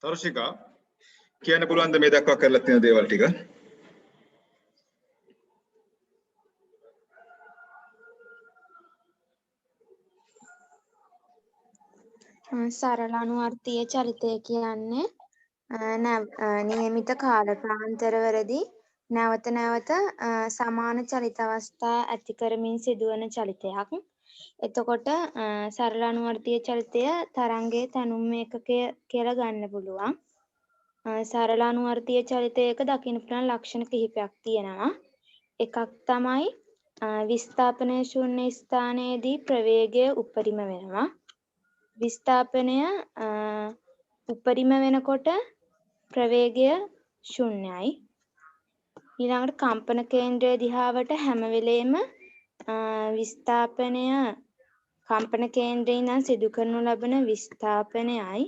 තරුෂිකා කියන්න පුළුවන්ද මේ දක්වා කරලා තියෙන දේවල් ටික? සරල අනුවර්තීය චරිතය කියන්නේ නියමිත කාලපාන්තරවලදී නැවත නැවත සමාන චරිත අවස්ථා ඇති කරමින් සිදුවන චරිතයක්. එතකොට සරල අනුවර්තීය චරිතය තරංගයේ තැනුම් ඒකකය කියලා ගන්න පුළුවන්. සරල අනුවර්තීය චරිතයක දකින්න පුළුවන් ලක්ෂණ කිහිපයක් තියෙනවා. එකක් තමයි විස්ථාපනය ශූන්‍ය ස්ථානයේදී ප්‍රවේගය උපරිම වෙනවා. විස්ථාපනය උපරිම වෙනකොට ප්‍රවේගය ශුන්‍යයි. ඊළඟට කම්පන කේන්ද්‍රය දිහාවට හැම වෙලේම විස්ථාපනය කම්පන කේන්ද්‍රයේ ඉඳන් සිදු කරනු ලබන විස්ථාපනයයි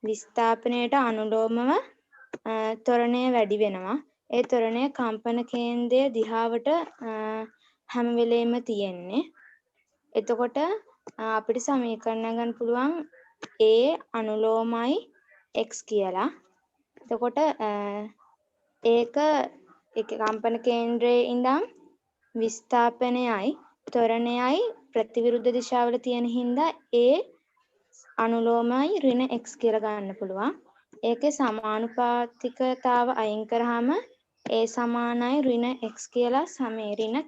විස්ථාපනයට අනුලෝමව ත්වරණය වැඩි වෙනවා. ඒ ත්වරණය කම්පන කේන්ද්‍රය දිහාවට හැම වෙලේම තියෙන්නේ. එතකොට අපිට සමීකරණ ගන්න පුළුවන් A අනුලෝමයි x කියලා. එතකොට ඒක කම්පන කේන්ද්‍රයේ ඉඳන් විස්ථාපනයයි ත්වරණයයි ප්‍රතිවිරුද්ධ දිශාවල තියෙන හින්දා A අනුලෝමයි ඍණ x කියලා ගන්න පුළුවන්. ඒකේ සමානුපාතිකතාව අයින් කරාම A සමානයි ඍණ x කියලා ඍණ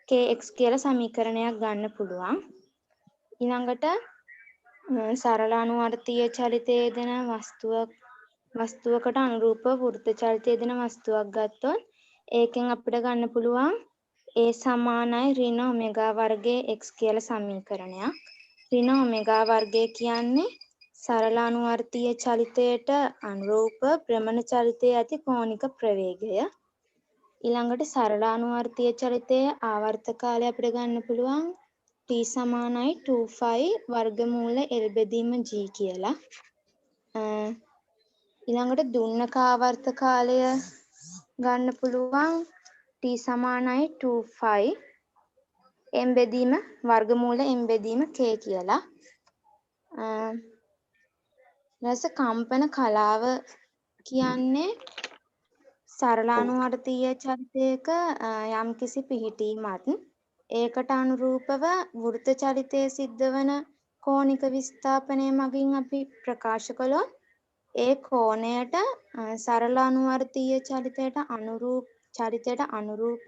kx කියලා සමීකරණයක් ගන්න පුළුවන්. ඊළඟට සරල අනුවර්තීය චරිතයේ දෙන වස්තුවකට අනුරූප වෘත්ත චරිතයේ දෙන වස්තුවක් ගත්තොත් ඒකෙන් අපිට ගන්න පුළුවන් A සමානයි ඍණ ඔමෙගා වර්ගයේ x කියලා සමීකරණයක්. ඍණ ඔමෙගා වර්ගය කියන්නේ සරල අනුවර්තීය චරිතයට අනුරූප භ්‍රමණ චරිතයේ ඇති කෝණික ප්‍රවේගය. ඊළඟට සරල අනුවර්තීය චරිතයේ ආවර්ත කාලය අපිට ගන්න පුළුවන් t සමානයි 2π වර්ගමූල L බෙදීම g කියලා. ඊළඟට දුන්නක ආවර්ත කාලය ගන්න පුළුවන් t සමානයි 2π m බෙදීම වර්ගමූල m බෙදීම k කියලා. ඊළඟට කම්පන කලාව කියන්නේ සරල අනුවර්තීය චරිතයක යම්කිසි පිහිටීමත් ඒකට අනුරූපව වෘත්ත චරිතයේ සිද්ධ වන කෝණික විස්ථාපනය මගින් අපි ප්‍රකාශ කළොත් ඒ කෝණයට සරල අනුවර්තීය චරිතයට අනුරූප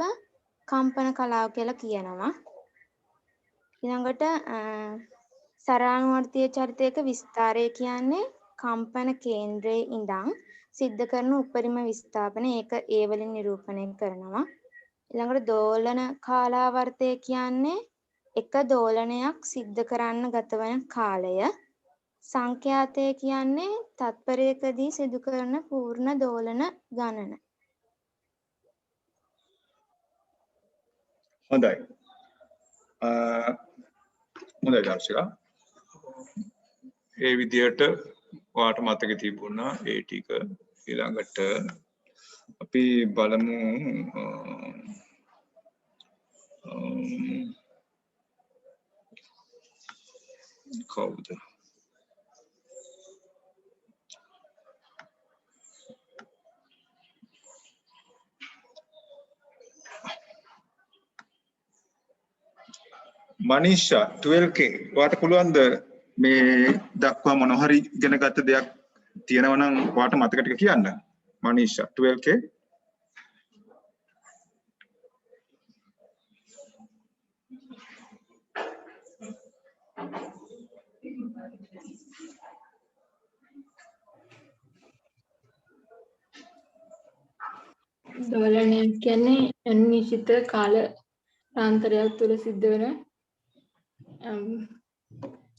කම්පන කලාව කියලා කියනවා. ඊළඟට සරල අනුවර්තීය චරිතයක විස්තරය කියන්නේ කම්පන කේන්ද්‍රයේ ඉඳන් සිද්ධ කරන උපරිම විස්ථාපන ඒක ඒ වලින් නිරූපණය කරනවා. ඊළඟට දෝලන කාලාවර්තය කියන්නේ එක දෝලනයක් සිද්ධ කරන්න ගතවන කාලය. සංඛ්‍යාතය කියන්නේ තත්පරයකදී සිදු කරන පූර්ණ දෝලන ගණන. හොඳයි. හොඳයි දර්ශකයා. ඒ විදිහට ඔයාට මතක තිබුණා ඒ ටික. ඊළඟට අපි බලමු කවුද? මනීෂා 12k ඔයාට පුළුවන්ද මේ දක්වා මොන හරි ඉගෙන ගත්ත දෙයක් තියෙනවා නම් ඔයාට මතක ටික කියන්න. මනීෂා 12k දෝලනය කියන්නේ නිශ්චිත කාලාන්තරයක් තුළ සිද්ධ වෙන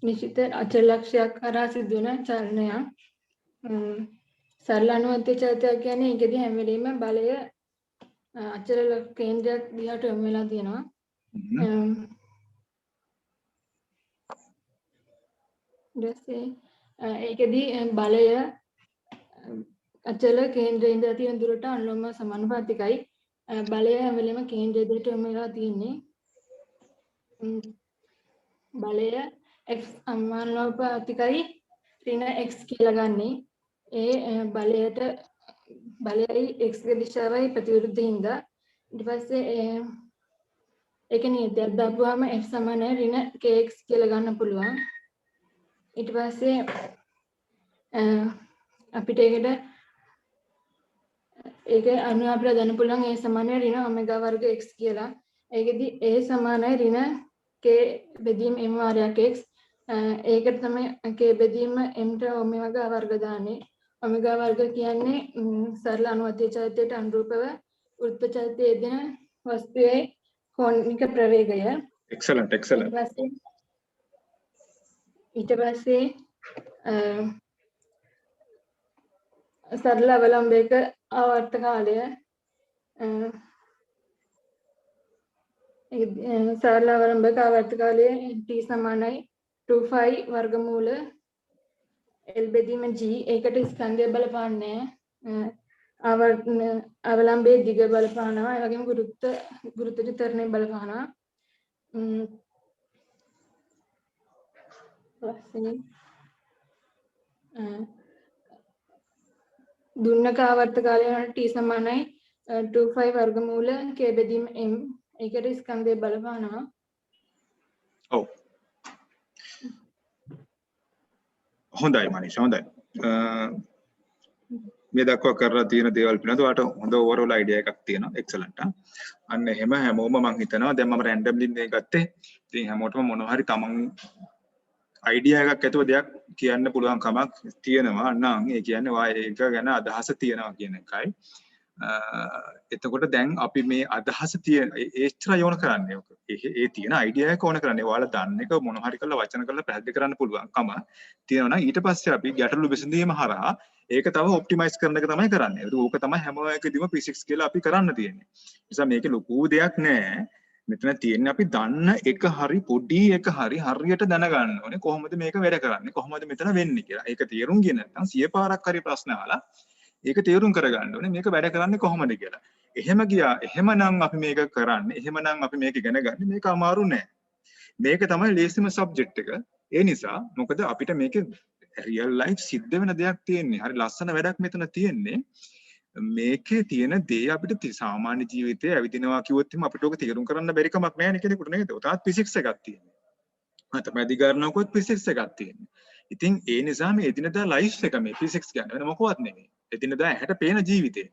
නිශ්චිත අචල ලක්ෂයක් කරා සිද්ධ වෙන චලනයක්. සරල අනුවර්තීය චරිතය කියන්නේ ඒකෙදී හැම වෙලෙම බලය අචල කේන්ද්‍රයක් දිහාට යොමු වෙලා තියෙනවා. ඒකෙදී බලය අචල කේන්ද්‍රයේ ඉඳලා තියෙන දුරට අනුලෝම සමානුපාතිකයි. බලය හැම වෙලෙම කේන්ද්‍රය දෙයට යොමු වෙලා තියෙන්නේ. බලය x අනුලෝමානුපාතිකයි ඍණ x කියලා ගන්නෙ. ඒ බලයයි x ගේ දිශාවයි ප්‍රතිවිරුද්ධ හින්දා ඊට පස්සේ ඒක නියතයක් දාපුවාම f සමාන ඍණ kx කියලා ගන්න පුළුවන්. ඊට පස්සේ අපිට ඒක අනුව අපිට ගන්න පුළුවන් a සමාන ඍණ ඔමෙගා වර්ග x කියලා. ඒකෙදි a සමානයි ඍණ k බෙදීම m වාරයක් x. ඒකට තමයි k බෙදීම m ට ඔමෙගා වර්ග දාන්නේ. ඔමෙගා වර්ග කියන්නේ සරල අනුවත්ය චෛත්‍යයට අනුරූපව වෘත්ත චෛත්‍යයේ යෙදෙන වස්තුවේ කෝණික ප්‍රවේගය. excellent ඊට පස්සේ සරල අවලම්බයක ආවර්ත කාලය සරල අවලම්බයක ආවර්ත කාලය t සමානයි 2π වර්ගමූල L බෙදීම g. ඒකට ස්කන්ධය බලපාන්නේ අවලම්බයේ දිග බලපානවා. ඒ වගේම ගුරුත්ව විතරණය බලපානවා. දුන්නක ආවර්ත කාලය වන t සමානයි 2π වර්ගමූල k බෙදීම m. ඒකට ස්කන්ධය බලපානවා. ඔව් හොඳයි මනීෂ හොඳයි. මේ දක්වා කරලා තියෙන දේවල් පිළිබඳව ඔයාලට හොඳ ඕවරෝල් අයිඩියා එකක් තියෙනවා. එක්සලන්ට්. අන්න එහෙම හැමෝම මම හිතනවා දැන් මම රැන්ඩම්ලි මේ ගත්තේ. ඉතින් හැමෝටම මොනවා හරි තමන් අයිඩියා එකක් ඇතුව දෙයක් කියන්න පුළුවන් කමක් තියෙනවා නම් ඒ කියන්නේ වා ඒක ගැන අදහස තියෙනවා කියන එකයි. එතකොට දැන් අපි මේ අදහස තියෙන ඒච්චර යොන කරන්නේ ඒ තියෙන අයිඩියා එක ඕන කරන්නේ ඔයාලා දන්න එක මොනවා හරි කරලා වචන කරලා පැහැදිලි කරන්න පුළුවන්කම තියෙනවා නම් ඊට පස්සේ අපි ගැටලු විසඳීම හරහා ඒක තව ඔප්ටිමයිස් කරන එක තමයි කරන්නේ. ඒක ඕක තමයි හැම එකදීම P6 කියලා අපි කරන්න තියෙන්නේ. නිසා මේකේ ලොකු දෙයක් නෑ. මෙතන තියෙන්නේ අපි දන්න එක හරි පොඩි එක හරි හරියට දැනගන්න ඕනේ කොහොමද මේක වැඩ කරන්නේ කොහොමද මෙතන වෙන්නේ කියලා. ඒක තේරුම් ගියේ නැත්නම් 100 පාරක් හරි ප්‍රශ්න අහලා ඒක තේරුම් කරගන්න ඕනේ මේක වැඩ කරන්නේ කොහොමද කියලා. එහෙම ගියා එහෙමනම් අපි මේක කරන්නේ එහෙමනම් අපි මේක ඉගෙන ගන්න මේක අමාරු නෑ. මේක තමයි ලේසිම සබ්ජෙක්ට් එක. ඒ නිසා මොකද අපිට මේකේ රියල් ලයිෆ් සිද්ධ වෙන දෙයක් තියෙන්නේ. හරි ලස්සන වැඩක් මෙතන තියෙන්නේ. මේකේ තියෙන දේ අපිට සාමාන්‍ය ජීවිතයේ ඇවිදිනවා කිව්වොත් එimhe අපිට ඕක තේරුම් කරන්න බැරි කමක් නැහැ නේ කෙනෙකුට නේද? උතාත් ෆිසික්ස් එකක් තියෙනවා. තමයි අධිකරණකොත් ෆිසික්ස් එකක් තියෙනවා. ඉතින් ඒ නිසා මේ එදිනදා ලයිෆ් එක මේ ෆිසික්ස් කියන්නේ වෙන මොකවත් නෙමෙයි. එදිනදා ඇහැට පේන ජීවිතේ.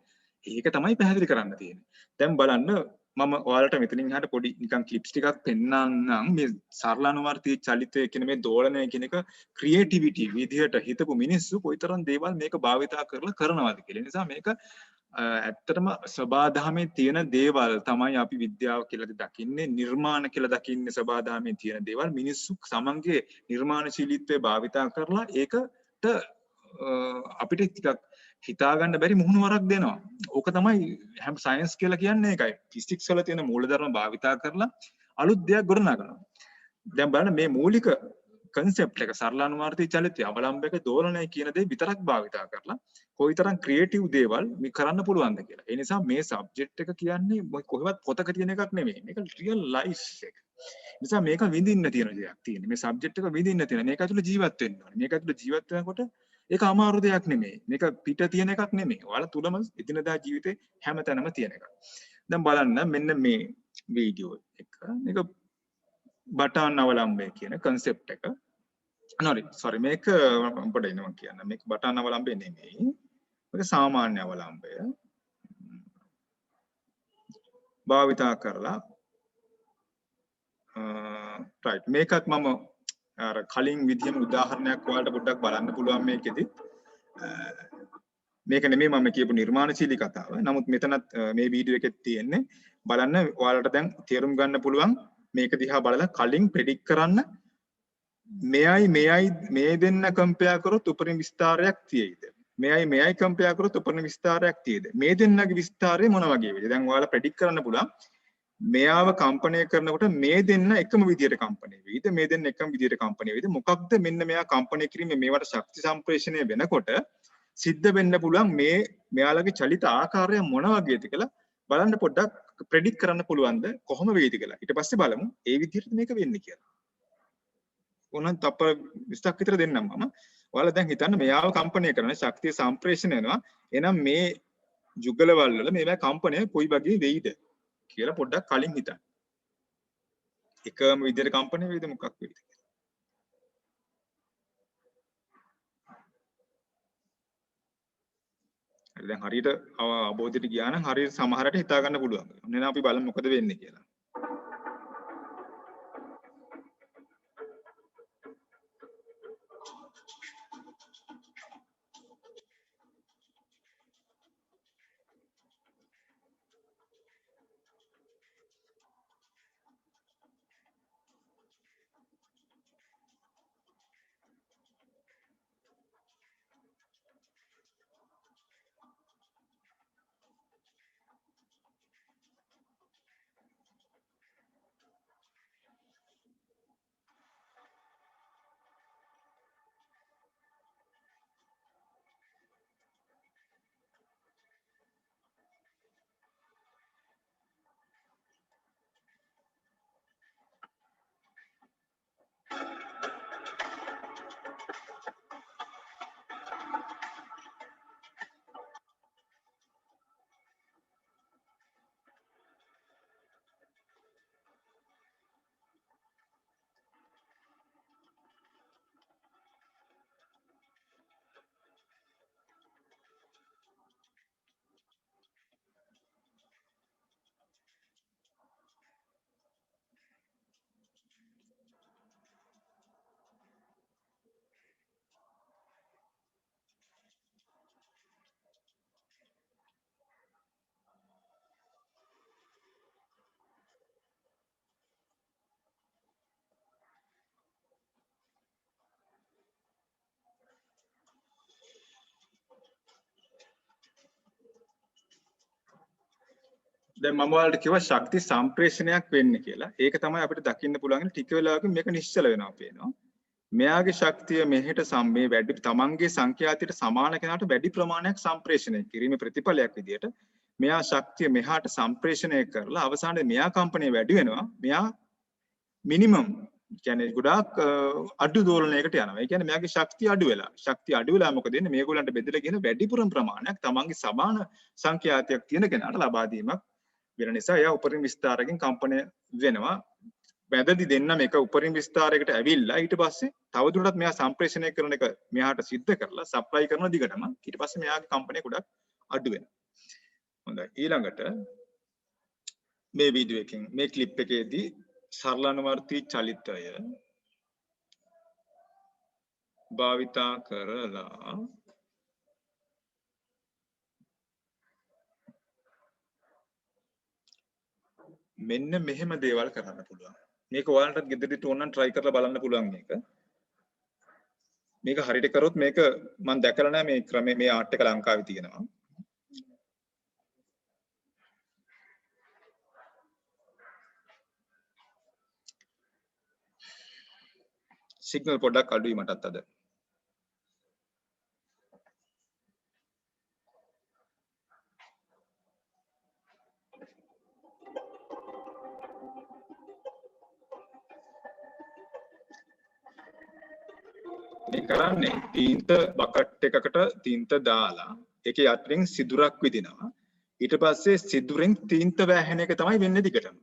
ඒක තමයි පැහැදිලි කරන්න තියෙන්නේ. දැන් බලන්න මම ඔයාලට මෙතනින් එහාට පොඩි නිකන් ක්ලිප්ස් ටිකක් පෙන්නන්නම් මේ සරල අනුවර්තී චලිතය කියන මේ දෝලනය කියන එක ක්‍රියේටිවිටි විදිහට හිතපු මිනිස්සු කොයිතරම් දේවල් මේක භාවිතා කරලා කරනවද කියලා. නිසා මේක ඇත්තටම සබාධමේ තියෙන දේවල් තමයි අපි විද්‍යාව කියලා දකින්නේ නිර්මාණ කියලා දකින්නේ සබාධමේ තියෙන දේවල් මිනිස්සු සමන්ගේ නිර්මාණශීලීත්වය භාවිතා කරලා ඒකට අපිට ටිකක් හිතා ගන්න බැරි මුහුණුවරක් දෙනවා. ඕක තමයි හැම සයන්ස් කියලා කියන්නේ ඒකයි. ෆිසික්ස් වල තියෙන මූලධර්ම භාවිතා කරලා අලුත් දෙයක් ගොඩනගනවා. දැන් බලන්න මේ මූලික concept එක සරල අනුවර්තී චලිතය අවලම්බයක දෝලනය කියන දේ විතරක් භාවිතා කරලා කොයිතරම් ක්‍රියේටිව් දේවල් මේ කරන්න පුළුවන්ද කියලා. ඒ නිසා මේ සබ්ජෙක්ට් එක කියන්නේ කොහෙවත් පොතක තියෙන එකක් නෙමෙයි. මේක රියල් ලයිෆ් එක. නිසා මේක විඳින්න තියෙන දෙයක් තියෙන්නේ. මේ සබ්ජෙක්ට් එක විඳින්න තියෙන. මේක ඇතුළේ ජීවත් වෙන්න ඕනේ. මේක ඇතුළේ ජීවත් වෙනකොට ඒක අමාරු දෙයක් නෙමෙයි. මේක පිට තියෙන එකක් නෙමෙයි. ඔයාලා තුලම එදිනදා ජීවිතේ හැමතැනම තියෙන එකක්. දැන් බලන්න මෙන්න මේ වීඩියෝ එක. මේක බටන් අවලම්බය කියන concept එක. sorry මේක පොඩ්ඩක් ඉන්න මම කියන්න. මේක බටන් අවලම්බය නෙමෙයි. මේක සාමාන්‍ය අවලම්බය. භාවිතා කරලා right මේකත් මම අර කලින් විදියම උදාහරණයක් ඔයාලට පොඩ්ඩක් බලන්න පුළුවන් මේකෙදි. මේක නෙමෙයි මම කියපු නිර්මාණශීලී කතාව. නමුත් මෙතනත් මේ වීඩියෝ එකෙත් තියෙන්නේ බලන්න ඔයාලට දැන් තේරුම් ගන්න පුළුවන් මේක දිහා බලලා කලින් ප්‍රෙඩික්ට් කරන්න මෙයයි මේ දෙන්න කම්පෙයාර් කරොත් උපරිම විස්තරයක් තියෙයිද? මෙයයි කම්පෙයාර් කරොත් උපරිම විස්තරයක් තියෙයිද? මේ දෙන්නගේ විස්තරය මොන වගේ වේද? දැන් ඔයාලා ප්‍රෙඩික්ට් කරන්න පුළුවන් මෙයාව කම්පණය කරනකොට මේ දෙන්න එකම විදියට කම්පණය වෙයිද? මේ දෙන්න එකම විදියට කම්පණය වෙයිද? මොකක්ද මෙන්න මෙයා කම්පණය කිරීමේ මේවට ශක්ති සම්ප්‍රේෂණය වෙනකොට සිද්ධ වෙන්න පුළුවන් මෙයාලගේ චලිත ආකාරය මොන වගේද කියලා බලන්න පොඩ්ඩක් ප්‍රෙඩික්ට් කරන්න පුළුවන්ද කොහොම වෙයිද කියලා. ඊට පස්සේ බලමු ඒ විදිහට මේක වෙන්නේ කියලා. ඕනනම් තප්පර 20ක් විතර දෙන්නම් මම. ඔයාලා දැන් හිතන්න මෙයාව කම්පණය කරන ශක්තිය සම්ප්‍රේෂණය වෙනවා. එහෙනම් මේ යුගලවල වල මේවා කම්පණය කොයි වගේ වෙයිද කියලා පොඩ්ඩක් කලින් හිතන්න. එකම විදිහට කම්පණය වෙයිද මොකක් වෙයිද? හරි දැන් හරියට අවබෝධයට ගියා නම් හරියට සමහරට හිතා ගන්න පුළුවන්. ඔන්න අපි බලමු මොකද වෙන්නේ කියලා. දැන් මම ඔයාලට කිව්වා ශක්ති සම්ප්‍රේෂණයක් වෙන්නේ කියලා. ඒක තමයි අපිට දකින්න පුළුවන් ටික වෙලාවකින් මේක නිශ්චල වෙනවා පේනවා. මෙයාගේ ශක්තිය මෙහෙට මේ වැඩි තමන්ගේ සංඛ්‍යාතයට සමාන කෙනාට වැඩි ප්‍රමාණයක් සම්ප්‍රේෂණය කිරීමේ ප්‍රතිඵලයක් විදියට මෙයා ශක්තිය මෙහාට සම්ප්‍රේෂණය කරලා අවසානයේ මෙයා කම්පණය වැඩි වෙනවා. මෙයා මිනිමම් කියන්නේ ගොඩාක් අඩු දෝලනයකට යනවා. ඒ කියන්නේ මෙයාගේ ශක්තිය අඩු වෙලා. ශක්තිය අඩු වෙලා මොකද වෙන්නේ? මේගොල්ලන්ට බෙදලා කියන වැඩිපුරම ප්‍රමාණයක් තමන්ගේ සමාන සංඛ්‍යාතයක් තියෙන කෙනාට ලබා දීමක් වෙන නිසා එයා උපරිම විස්තරකින් කම්පණය වෙනවා. වැදදි දෙන්න මේක උපරිම විස්තරයකට ඇවිල්ලා ඊට පස්සේ තවදුරටත් මෙයා සම්ප්‍රේෂණය කරන එක මෙයාට සිද්ධ කරලා සප්ලයි කරන දිගටම ඊට පස්සේ මෙයාගේ කම්පණය ගොඩක් අඩු වෙනවා. හොඳයි ඊළඟට මේ වීඩියෝ එකෙන් මේ ක්ලිප් එකේදී සරලානුවර්ති චලිතය භාවිතා කරලා මෙන්න මෙහෙම දේවල් කරන්න පුළුවන්. මේක ඔයාලට ගෙදරට ඕන නම් try කරලා බලන්න පුළුවන් මේක. මේක හරියට කරොත් මේක මම දැකලා නැහැ මේ ක්‍රමේ මේ ආර්ට් එක ලංකාවේ තියෙනවා. සිග්නල් පොඩ්ඩක් අඩුයි මටත් අද. මේ කරන්නේ තීන්ත බකට් එකකට තීන්ත දාලා ඒකේ යටින් සිදුරක් විදිනවා. ඊට පස්සේ සිදුරෙන් තීන්ත වැහෙන එක තමයි වෙන්නේ දිගටම.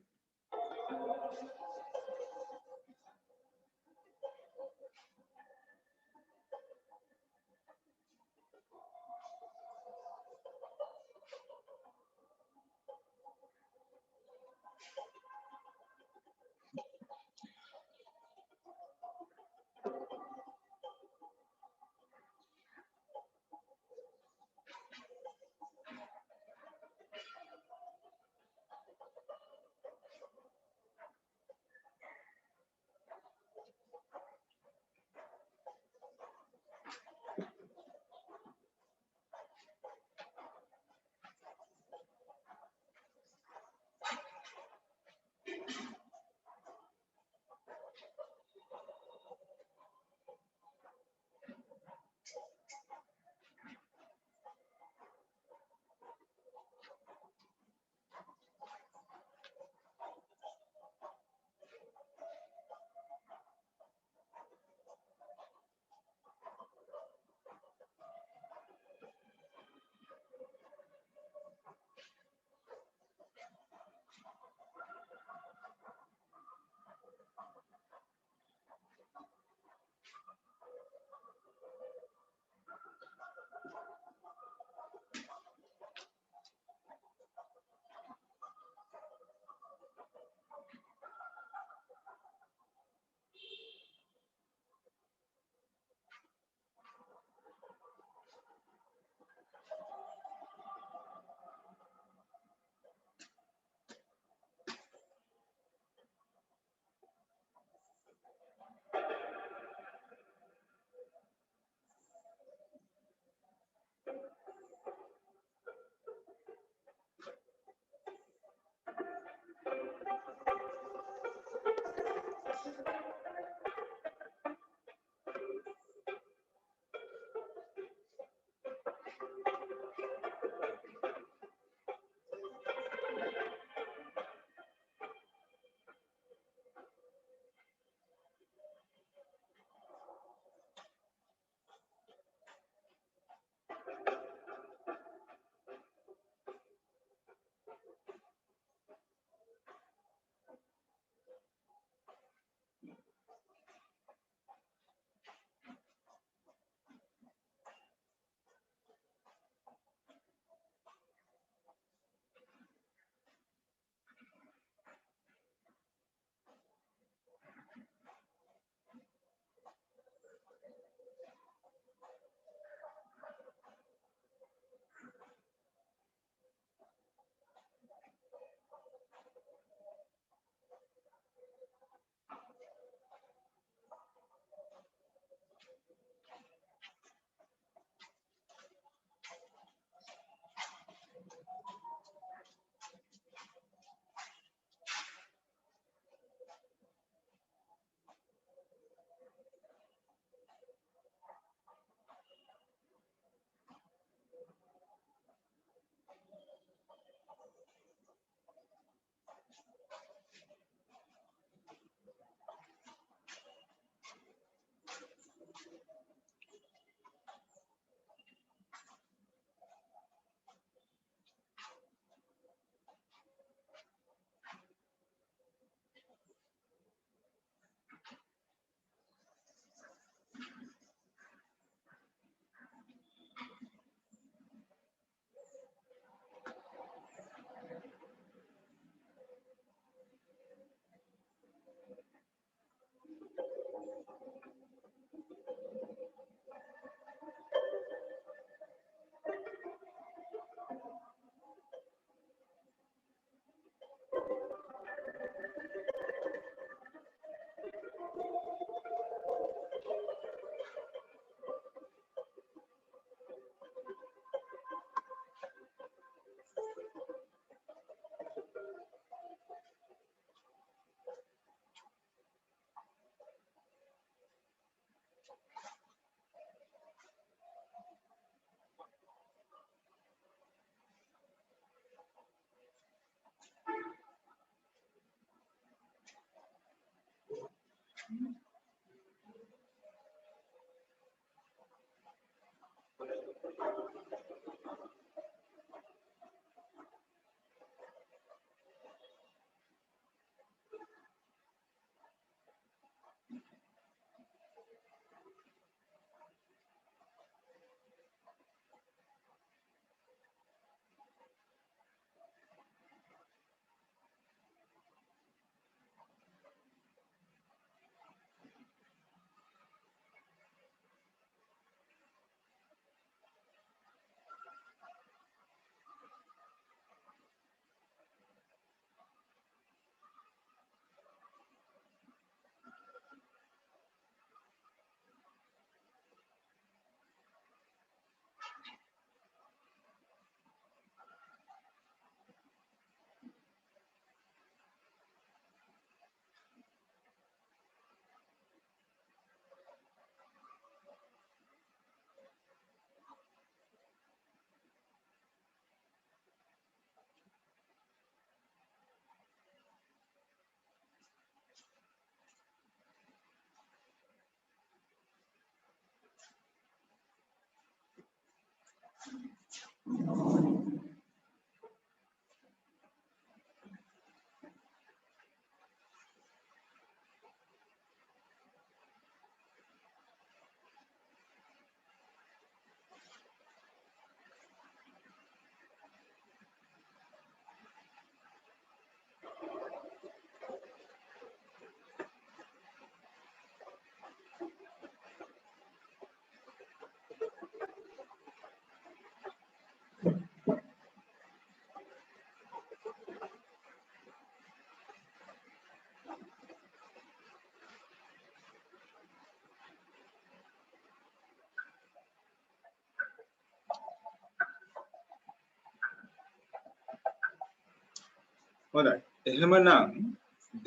හොඳයි. එහෙමනම්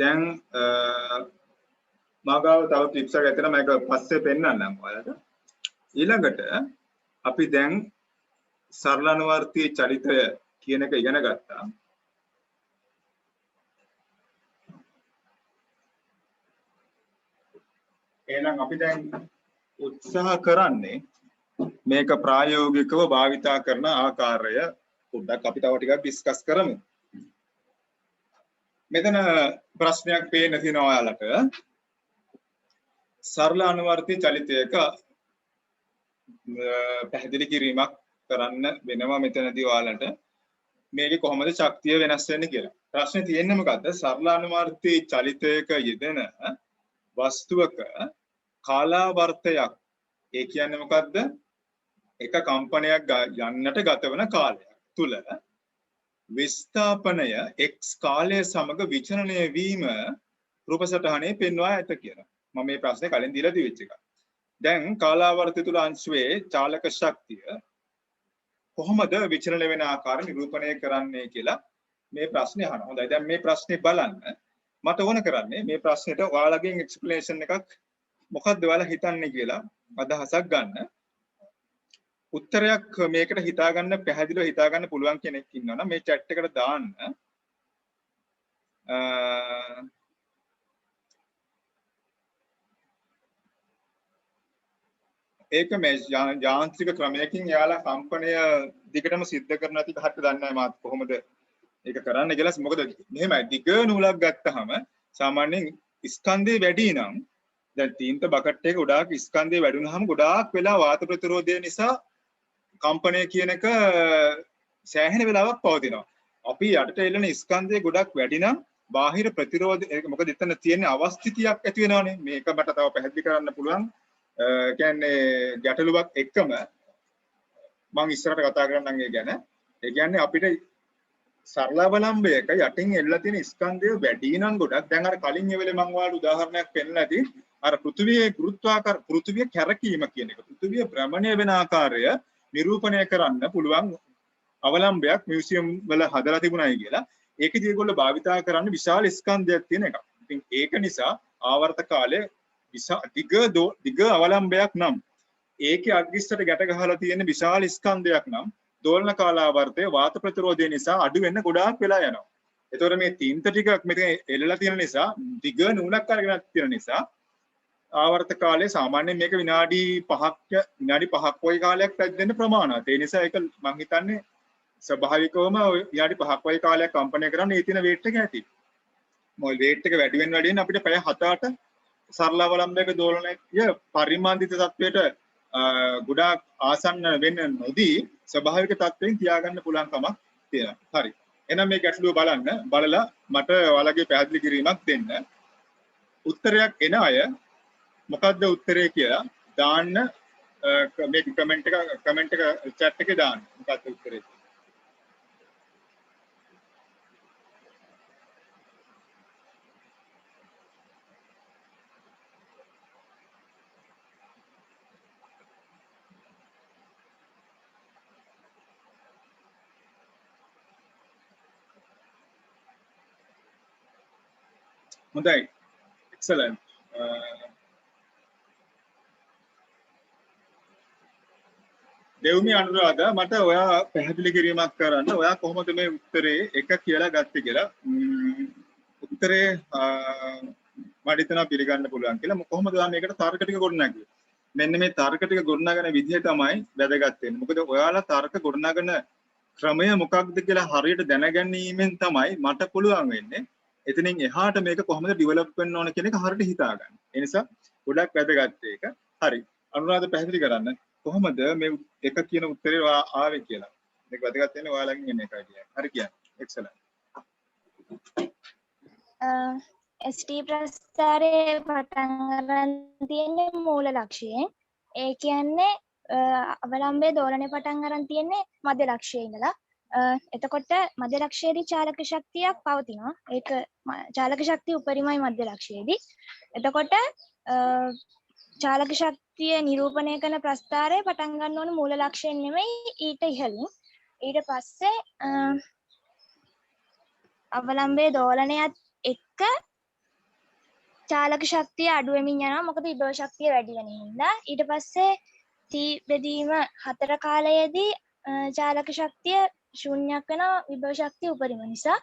දැන් මාගාව තව ක්ලිප්ස් එකක් ඇතන මම ඒක පස්සේ පෙන්නන්නම් ඔයාලට. ඊළඟට අපි දැන් සරලානුවර්තී චරිතය කියන එක ඉගෙන ගත්තා. එහෙනම් අපි දැන් උත්සාහ කරන්නේ මේක ප්‍රායෝගිකව භාවිතා කරන ආකාරය පොඩ්ඩක් අපි තව ටිකක් ඩිස්කස් කරමු. මෙතන ප්‍රශ්නයක් පේන්න තියෙනවා ඔයාලට. සරල අනුවර්තී චලිතයක පැහැදිලි කිරීමක් කරන්න වෙනවා මෙතනදී ඔයාලට. මේකේ කොහොමද ශක්තිය වෙනස් වෙන්නේ කියලා. ප්‍රශ්නේ තියෙන්නේ මොකද්ද? සරල අනුවර්තී චලිතයක යෙදෙන වස්තුවක කාලාවර්තයක්. ඒ කියන්නේ මොකද්ද? එක කම්පනයක් යන්නට ගත වන කාලයක් තුල විස්ථාපනය x කාලය සමග විචලනය වීම රූප සටහනේ පෙන්වා ඇත කියලා. මම මේ ප්‍රශ්නේ කලින් දීලා තිබෙච්ච එක. දැන් කාලාවර්තය තුල අංශුවේ චාලක ශක්තිය කොහොමද විචලන වෙන ආකාරය නිරූපණය කරන්නේ කියලා මේ ප්‍රශ්නේ අහනවා. හොඳයි. දැන් මේ ප්‍රශ්නේ බලන්න. මට ඕන කරන්නේ මේ ප්‍රශ්නෙට ඔයාලගෙන් එක්ස්ප්ලනේෂන් එකක් මොකක්ද ඔයාලා හිතන්නේ කියලා අදහසක් ගන්න. උත්තරයක් මේකට හිතාගන්න පැහැදිලිව හිතාගන්න පුළුවන් කෙනෙක් ඉන්නවනම් මේ chat එකට දාන්න. ඒක මේ යාන්ත්‍රික ක්‍රමයකින් යාලා කම්පනය දිගටම සිද්ධ කරන ඇති කහට දන්නේ නැහැ මාත් කොහොමද ඒක කරන්න කියලා. මොකද මෙහෙමයි දිග නූලක් ගත්තාම සාමාන්‍යයෙන් ස්කන්ධය වැඩි නම් දැන් තීන්ත බකට් එක ගොඩාක් ස්කන්ධය වැඩි වුණාම ගොඩාක් වෙලා වාත ප්‍රතිරෝධය නිසා කම්පනය කියන එක සෑහෙන වෙලාවක් පවතිනවා. අපි යටට එල්ලෙන ස්කන්ධය ගොඩක් වැඩි නම් බාහිර ප්‍රතිරෝධ මොකද එතන තියෙන අවස්ථිතියක් ඇති වෙනවනේ. මේක මට තව පැහැදිලි කරන්න පුළුවන්. කියන්නේ ගැටලුවක් එක්කම මම ඉස්සරහට කතා කරන්නම් ඒ ගැන. ඒ කියන්නේ අපිට සරල අවලම්බයක යටින් එල්ලලා තියෙන ස්කන්ධය වැඩි නම් ගොඩක් දැන් අර කලින් ඒ වෙලේ මම ඔයාලට උදාහරණයක් පෙන්නලා ඇති අර පෘථිවියේ ගුරුත්වාකර්ෂ පෘථිවිය කැරකීම කියන එක. පෘථිවිය භ්‍රමණය වෙන ආකාරය නිරූපණය කරන්න පුළුවන් අවලම්බයක් මියුසියම් වල හදලා තිබුණායි කියලා. ඒකදී ඒගොල්ලෝ භාවිතා කරන්නේ විශාල ස්කන්ධයක් තියෙන එකක්. ඉතින් ඒක නිසා ආවර්ත කාලය දිග අවලම්බයක් නම් ඒකේ අග්ගිස්සට ගැට ගහලා තියෙන විශාල ස්කන්ධයක් නම් දෝලන කාලාවර්තය වාත ප්‍රතිරෝධය නිසා අඩු වෙන්න ගොඩාක් වෙලා යනවා. ඒතකොට මේ තීන්ත ටිකක් මෙතන එල්ලලා තියෙන නිසා දිග නූලක් අරගෙන තියෙන නිසා ආවර්ත කාලය සාමාන්‍යයෙන් මේක විනාඩි 5ක් වගේ කාලයක් පැද්දෙන්න ප්‍රමාණවත්. ඒ නිසා ඒක මම හිතන්නේ ස්වභාවිකවම විනාඩි 5ක් වගේ කාලයක් කම්පණය කරන්න ඒ තියෙන වේට් එක ඇති. මොකද වේට් එක වැඩි වෙන අපිට පැය 7-8 සරල අවලම්බයක දෝලනය පරිමාන්දිත තත්වයට ගොඩාක් ආසන්න වෙන්න නොදී ස්වභාවික තත්වයෙන් තියාගන්න පුළුවන් කමක් තියෙනවා. හරි. එහෙනම් මේ ගැටලුව බලලා මට ඔයාලගේ පැහැදිලි කිරීමක් දෙන්න. උත්තරයක් එන අය මොකද්ද උත්තරේ කියලා දාන්න මේ කමෙන්ට් එක chat එකේ දාන්න. මොකද්ද උත්තරේ? හොඳයි. excellent. දෙව්මි අනුරාධ මට ඔයා පැහැදිලි කිරීමක් කරන්න. ඔයා කොහොමද මේ උත්තරේ එක කියලා ගත්තේ කියලා. උත්තරේ මට හිතනවා පිළිගන්න පුළුවන් කියලා. කොහොමද ඔයා මේකට තර්ක ටික ගොඩනගන්නේ? මෙන්න මේ තර්ක ටික ගොඩනගන විදිහ තමයි වැදගත් වෙන්නේ. මොකද ඔයාලා තර්ක ගොඩනගන ක්‍රමය මොකක්ද කියලා හරියට දැනගැනීමෙන් තමයි මට පුළුවන් වෙන්නේ එතනින් එහාට මේක කොහොමද ඩෙවලොප් වෙන්න ඕන කියන එක හරියට හිතාගන්න. ඒ නිසා ගොඩක් වැදගත් ඒක. හරි. අනුරාධ පැහැදිලි කරන්න. කොහොමද මේ එක කියන උත්තරේ ආවේ කියලා. මේක වැදගත් වෙන්නේ ඔයාලගෙන් එන එකයි කියන්නේ. හරි කියන්නේ. එක්සලන්ට්. ST ප්‍රස්ථාරයේ පටන් ගන්න තියෙන්නේ මූල ලක්ෂයෙන්. ඒ කියන්නේ අවලම්බයේ දෝලනයේ පටන් ගන්න තියෙන්නේ මධ්‍ය ලක්ෂයේ ඉඳලා. එතකොට මධ්‍ය ලක්ෂයේදී චාලක ශක්තියක් පවතිනවා. ඒක චාලක ශක්තිය උපරිමයි මධ්‍ය ලක්ෂයේදී. එතකොට චාලක ශක්තිය නිරූපණය කරන ප්‍රස්ථාරය පටන් ගන්න ඕන මූල ලක්ෂයෙන් නෙමෙයි ඊට ඉහළින්. ඊට පස්සේ අවලම්බයේ දෝලනයත් එක්ක චාලක ශක්තිය අඩු වෙමින් යනවා. මොකද විභව ශක්තිය වැඩි වෙන හින්දා. ඊට පස්සේ T බෙදීම 4 කාලයේදී චාලක ශක්තිය ශූන්‍යයක් වෙනවා විභව ශක්තිය උපරිම නිසා.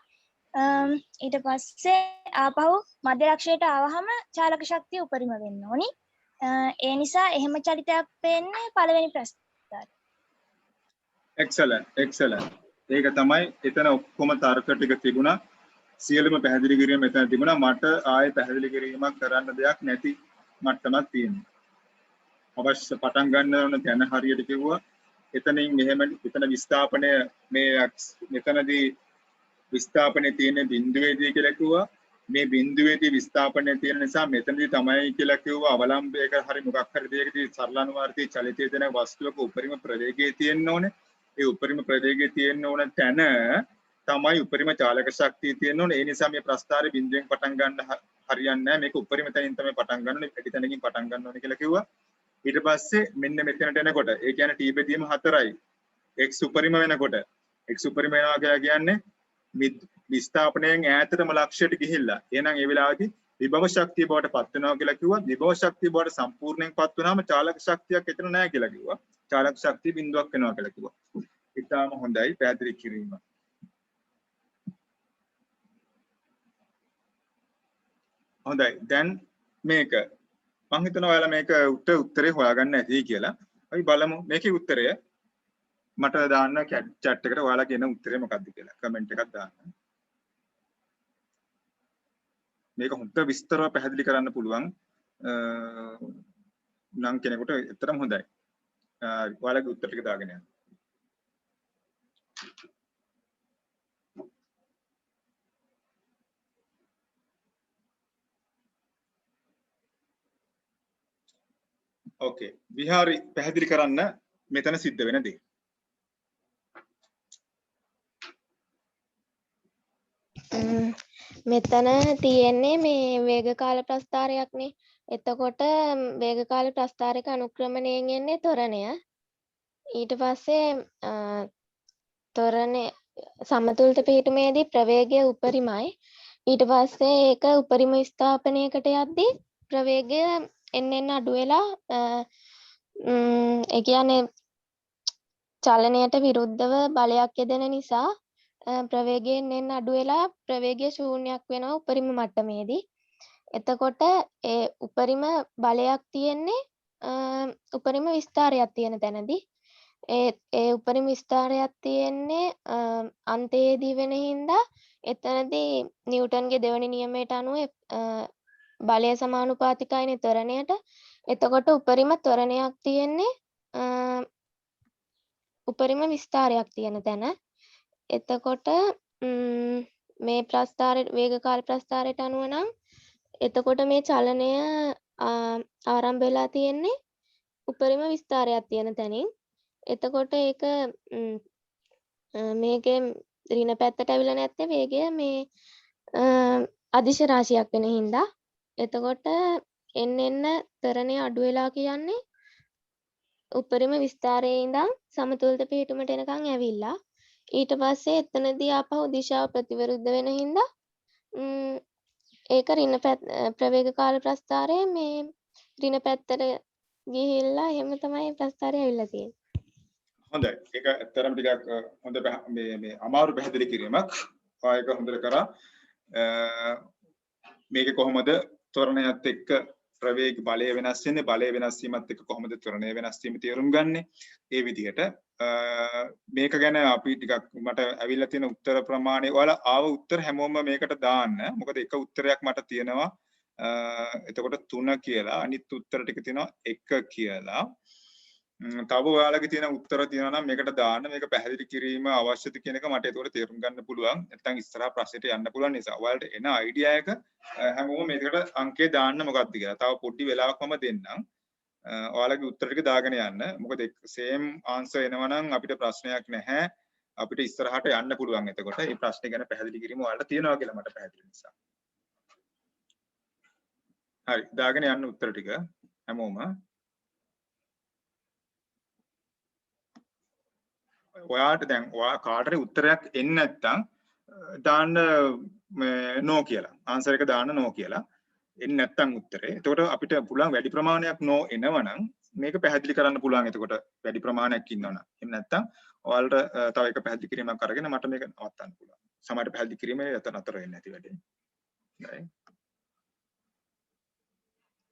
ඊට පස්සේ ආපහු මධ්‍ය ලක්ෂයට ආවහම චාලක ශක්තිය උපරිම වෙන්න ඕනි. ඒ නිසා එහෙම චලිතයක් වෙන්නේ පළවෙනි ප්‍රස්ථාරය. excellent. ඒක තමයි එතන ඔක්කොම තර්ක ටික තිබුණා. සියලුම පැහැදිලි කිරීම එතන තිබුණා. මට ආයේ පැහැදිලි කිරීමක් කරන්න දෙයක් නැති මට්ටමක් තියෙනවා. අවශ්‍ය පටන් ගන්න ඕන තැන හරියට කිව්වා. එතනින් මෙහෙම එතන විස්ථාපනය මෙතනදී විස්ථාපනයේ තියෙන බිඳුවේදී කියලා කිව්වා. මේ බිඳුවේදී විස්ථාපනය තියෙන නිසා මෙතනදී තමයි කියලා කිව්වා. අවලම්බයක හරි මොකක් හරි දෙයකදී සරලානුවර්තී චලිතයේ දෙන වස්තුවක උපරිම ප්‍රවේගය තියෙන්න ඕනේ. ඒ උපරිම ප්‍රවේගය තියෙන්න ඕන තැන තමයි උපරිම චාලක ශක්තිය තියෙන්න ඕනේ. ඒ නිසා මේ ප්‍රස්ථාරේ බිඳුවෙන් පටන් ගන්න හරියන්නේ නැහැ. මේක උපරිම තැනින් තමයි පටන් ගන්න ඕනේ. පිටි තැනකින් පටන් ගන්න ඕනේ කියලා කිව්වා. ඊට පස්සේ මෙන්න මෙතනට එනකොට ඒ කියන්නේ T බෙදීම 4යි. x උපරිම වෙනකොට x උපරිම වෙනවා කියලා කියන්නේ විස්ථාපනයෙන් ඈතටම ලක්ෂයට ගිහිල්ලා. එහෙනම් ඒ වෙලාවේදී විභව ශක්තිය බවට පත් වෙනවා කියලා කිව්වා. විභව ශක්තිය බවට සම්පූර්ණයෙන් පත් වුණාම චාලක ශක්තියක් එතන නැහැ කියලා කිව්වා. චාලක ශක්තිය බිඳුවක් වෙනවා කියලා කිව්වා. ඉතාලම හොඳයි පැහැදිලි කිරීම. හොඳයි. දැන් මේක මම හිතනවා ඔයාලා මේක උත්තරේ හොයාගන්න ඇති කියලා. අපි බලමු මේකේ උත්තරය. මට දාන්න chat එකට ඔයාලා කියන උත්තරේ මොකක්ද කියලා කමෙන්ට් එකක් දාන්න. මේක හොඳ විස්තරව පැහැදිලි කරන්න පුළුවන් නම් කෙනෙකුට ඇත්තටම හොඳයි. ඔයාලගේ උත්තර ටික දාගෙන යන්න. ඕකේ. විහාරි පැහැදිලි කරන්න මෙතන සිද්ධ වෙන දේ. මෙතන තියෙන්නේ මේ වේගකාල ප්‍රස්ථාරයක්නේ. එතකොට වේගකාල ප්‍රස්ථාරයක අනුක්‍රමණයෙන් එන්නේ ත්වරණය. ඊට පස්සේ ත්වරණය සමතුලිත පිහිටුමේදී ප්‍රවේගය උපරිමයි. ඊට පස්සේ ඒක උපරිම ස්ථාපනයකට යද්දී ප්‍රවේගය එන්න අඩු වෙලා ඒ කියන්නේ චලනයට විරුද්ධව බලයක් යෙදෙන නිසා ප්‍රවේගයෙන් එන්න අඩු වෙලා ප්‍රවේගය ශූන්‍යයක් වෙනවා උපරිම මට්ටමේදී. එතකොට ඒ උපරිම බලයක් තියෙන්නේ උපරිම විස්තරයක් තියෙන තැනදී ඒ උපරිම විස්තරයක් තියෙන්නේ අන්තයේදී වෙන හින්දා එතනදී නිව්ටන්ගේ දෙවැනි නියමයට අනුව බලය සමානුපාතිකයිනේ ත්වරණයට. එතකොට උපරිම ත්වරණයක් තියෙන්නේ උපරිම විස්තරයක් තියෙන තැන. එතකොට මේ ප්‍රස්ථාර වේගකාල ප්‍රස්ථාරයට අනුව නම් එතකොට මේ චලනය ආරම්භ වෙලා තියෙන්නේ උපරිම විස්තරයක් තියෙන තැනින්. එතකොට ඒක මේකේ ඍණ පැත්තට ඇවිල්ලා නැත්තේ වේගය මේ අදිශ රාශියක් වෙන හින්දා. එතකොට එන්න ත්වරණය අඩු වෙලා කියන්නේ උපරිම විස්තරයේ ඉඳන් සමතුලිත පිහිටුමට එනකන් ඇවිල්ලා ඊට පස්සේ එතනදී ආපහු දිශාව ප්‍රතිවිරුද්ධ වෙන හින්දා ඒක ඍණ ප්‍රවේග කාල ප්‍රස්ථාරයේ මේ ඍණ පැත්තට ගිහිල්ලා එහෙම තමයි ප්‍රස්ථාරය ඇවිල්ලා තියෙන්නේ. හොඳයි. ඒක ඇත්තරම ටිකක් හොඳ මේ අමාරු පැහැදිලි කිරීමක්. ආයක හොඳට කරා. මේක කොහොමද ත්වරණයත් එක්ක ප්‍රවේග බලය වෙනස් වෙන්නේ, බලය වෙනස් වීමත් එක්ක කොහොමද ත්වරණය වෙනස් වීම තේරුම් ගන්නෙ? ඒ විදිහට මේක ගැන අපි ටිකක් මට ඇවිල්ලා තියෙන උත්තර ප්‍රමාණය ඔයාලා ආව උත්තර හැමෝම මේකට දාන්න. මොකද එක උත්තරයක් මට තියෙනවා එතකොට 3 කියලා, අනිත් උත්තර ටික තියෙනවා 1 කියලා. තව ඔයාලගේ තියෙන උත්තර තියෙනවා නම් මේකට දාන්න. මේක පැහැදිලි කිරීම අවශ්‍යද කියන එක මට ඒකට තේරුම් ගන්න පුළුවන්. නැත්නම් ඉස්සරහා ප්‍රශ්නෙට යන්න පුළුවන් නිසා ඔයාලට එන අයිඩියා එක හැමෝම මේකට අංකේ දාන්න මොකක්ද කියලා. තව පොඩි වෙලාවක් මම දෙන්නම්. ඔයාලගේ උත්තර ටික දාගෙන යන්න. මොකද සේම් ආන්සර් එනවා නම් අපිට ප්‍රශ්නයක් නැහැ. අපිට ඉස්සරහට යන්න පුළුවන්. එතකොට මේ ප්‍රශ්නේ ගැන පැහැදිලි කිරීම ඔයාලට තියෙනවා කියලා මට පැහැදිලි නිසා. හරි. දාගෙන යන්න උත්තර ටික හැමෝම. ඔයාට දැන් ඔයා කාටරි උත්තරයක් එන්නේ නැත්නම් දාන්න නෝ කියලා. ආන්සර් එක දාන්න නෝ කියලා. එන්නේ නැත්නම් උත්තරේ. එතකොට අපිට පුළුවන් වැඩි ප්‍රමාණයක් නෝ එනවනම් මේක පැහැදිලි කරන්න පුළුවන්. එතකොට වැඩි ප්‍රමාණයක් ඉන්නවනම්. එහෙම නැත්නම් ඔයාලට තව එක පැහැදිලි කිරීමක් අරගෙන මට මේක නවත්තන්න පුළුවන්. සමහරට පැහැදිලි කිරීමේ නතර වෙන්නේ නැති වැඩේ. හරි.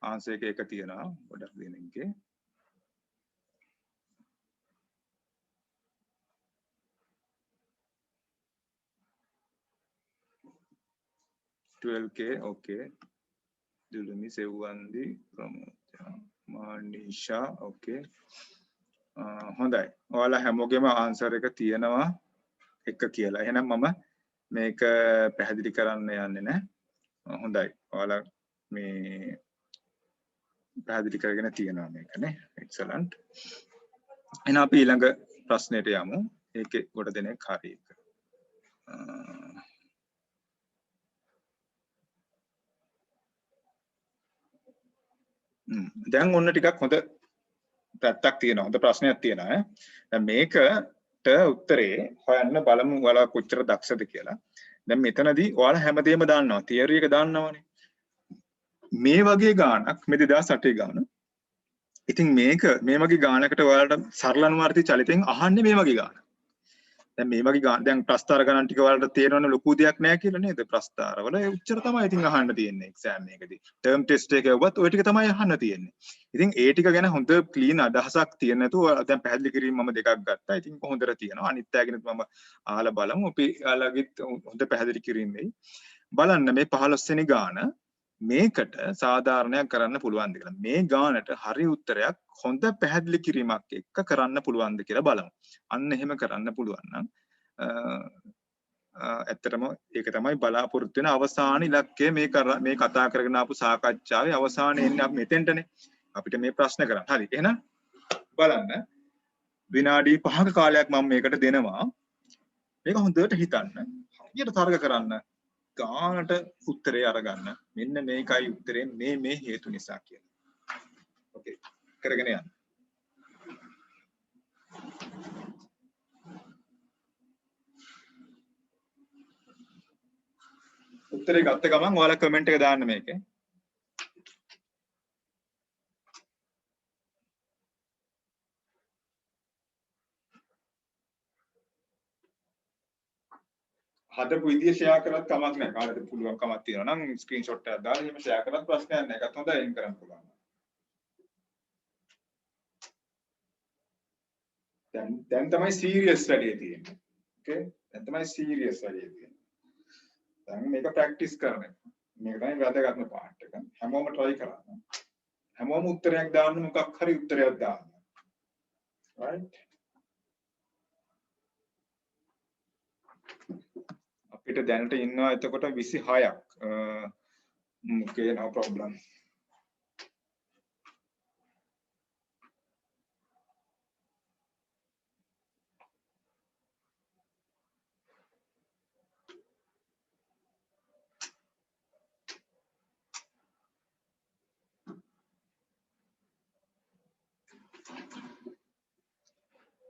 ආන්සර් එක තියෙනවා ගොඩක් දෙනෙක්ගේ. 12K okay. Dulumi Sevandi Manisha okay. හොඳයි. ඔයාලා හැමෝගෙම ආන්සර් එක තියෙනවා 1 කියලා. එහෙනම් මම මේක පැහැදිලි කරන්න යන්නේ නැහැ. හොඳයි. ඔයාලා මේ පැහැදිලි කරගෙන තියෙනවා මේකනේ. excellent. එහෙනම් අපි ඊළඟ ප්‍රශ්නෙට යමු. ඒකේ කොට දෙනෙක් හරි එක. දැන් ඔන්න ටිකක් හොඳ පැත්තක් තියෙනවා. හොඳ ප්‍රශ්නයක් තියෙනවා ඈ. දැන් මේකට උත්තරේ හොයන්න බලමු ඔයාලා කොච්චර දක්ෂද කියලා. දැන් මෙතනදී ඔයාලා හැමදේම දාන්නවා. තියරි එක දාන්නවනේ. මේ වගේ ගානක් මේ 2008 ගාන. ඉතින් මේක මේ වගේ ගානකට ඔයාලට සරල අනුවර්ති චලිතෙන් අහන්නේ මේ වගේ ගාන. දැන් මේ වගේ ගාන දැන් ප්‍රස්තාර ගණන් ටික ඔයාලට තේරෙනවනේ ලොකු දෙයක් නෑ කියලා නේද? ප්‍රස්තාරවල ඒ උච්චර තමයි ඉතින් අහන්න තියෙන්නේ එක්සෑම් එකකදී. ටර්ම් ටෙස්ට් එක යවුවත් ওই ටික තමයි අහන්න තියෙන්නේ. ඉතින් ඒ ටික ගැන හොඳ ක්ලීන් අදහසක් තියෙන නැතුව දැන් පැහැදිලි කිරීම මම දෙකක් ගත්තා. ඉතින් හොඳට තියෙනවා. අනිත් පැයගෙනත් මම අහලා බලමු. අපි යාළුවගෙත් හොඳ පැහැදිලි කිරීම වෙයි. බලන්න මේ 15 වෙනි ගාන මේකට සාධාරණයක් කරන්න පුළුවන්ද කියලා. මේ ගානට හරි උත්තරයක් හොඳ පැහැදිලි කිරීමක් එක්ක කරන්න පුළුවන්ද කියලා බලමු. අන්න එහෙම කරන්න පුළුවන් නම් ඇත්තටම ඒක තමයි බලාපොරොත්තු වෙන අවසාන ඉලක්කය මේ කතා කරගෙන ආපු සාකච්ඡාවේ අවසානයේ එන්නේ අපි මෙතෙන්ටනේ. අපිට මේ ප්‍රශ්න කරන්න. හරි. එහෙනම් බලන්න විනාඩි 5ක කාලයක් මම මේකට දෙනවා. මේක හොඳට හිතන්න. හරියට තර්ක කරන්න. ගානට උත්තරේ අරගන්න. මෙන්න මේකයි උත්තරේ මේ හේතු නිසා කියලා. ඕකේ. කරගෙන යන්න. උත්තරේ ගත්ත ගමන් ඔයාලා කමෙන්ට් එක දාන්න මේකේ. හදපු විදිය ෂෙයා කරත් කමක් නැහැ. කාටද පුළුවන් කමක් තියෙනවා නම් ස්ක්‍රීන්ෂොට් එකක් දාලා එහෙම ෂෙයා කරත් ප්‍රශ්නයක් නැහැ. ඒකත් හොඳයි එන් කරන්න පුළුවන්. දැන් තමයි සීරියස් වැඩේ තියෙන්නේ. ඕකේ? දැන් තමයි සීරියස් වැඩේ තියෙන්නේ. දැන් මේක ප්‍රැක්ටිස් කරන්න. මේක තමයි වැදගත්ම පාර්ට් එක. හැමෝම try කරන්න. හැමෝම උත්තරයක් දාන්න මොකක් හරි උත්තරයක් දාන්න. right? අපිට දැනට ඉන්නවා එතකොට 26ක්. okay no problem.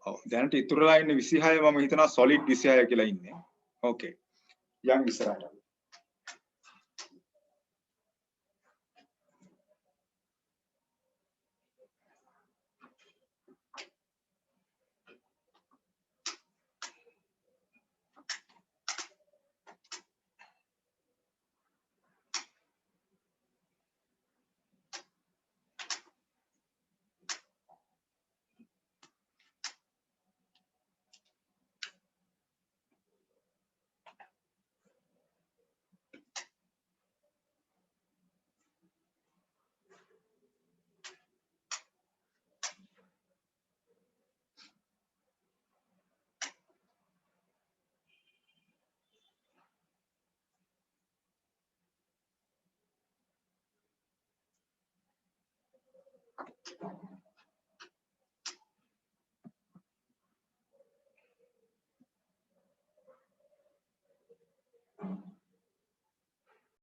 ඔව් දැනට ඉතුරුලා ඉන්නේ 26 මම හිතනවා solid 26 කියලා ඉන්නේ. okay. යන් ඉස්සරහට.